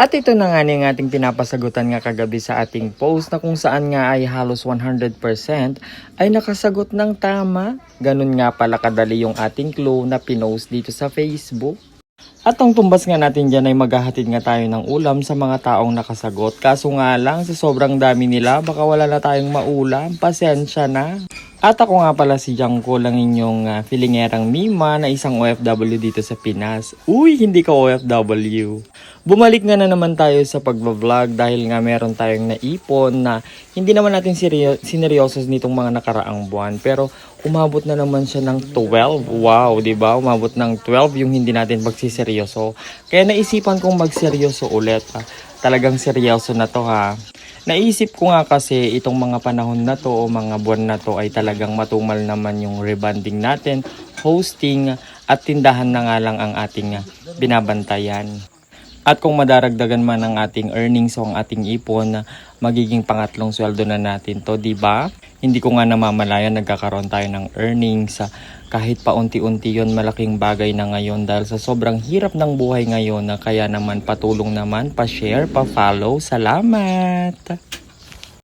At ito na nga yung ating pinapasagutan nga kagabi sa ating post na kung saan nga ay halos 100% ay nakasagot ng tama. Ganun nga pala kadali yung ating clue na pinost dito sa Facebook. At ang tumbas nga natin dyan ay maghahatid nga tayo ng ulam sa mga taong nakasagot. Kaso nga lang sa sobrang dami nila baka wala na tayong maulam. Pasensya na. At ako nga pala si Janko lang inyong filingerang Mima na isang OFW dito sa Pinas. Uy, hindi ka OFW. Bumalik nga na naman tayo sa pagbablog dahil nga meron tayong naipon na hindi naman natin sineryosos nitong mga nakaraang buwan. Pero umabot na naman siya ng 12. Wow, di ba? Umabot ng 12 yung hindi natin magsiseryoso. Kaya naisipan kong magseryoso ulit. Talagang seryoso na to ha. Naisip ko nga kasi itong mga panahon na to o mga buwan na to ay talagang matumal naman yung rebanding natin, hosting at tindahan na nga lang ang ating binabantayan. At kung madaragdagan man ang ating earnings o ang ating ipon, magiging pangatlong sweldo na natin to, di ba? Hindi ko nga namamalayan nagkakaroon tayo ng earnings. Kahit paunti-unti yon, malaking bagay na ngayon dahil sa sobrang hirap ng buhay ngayon na kaya naman patulong naman, pa-share, pa-follow. Salamat!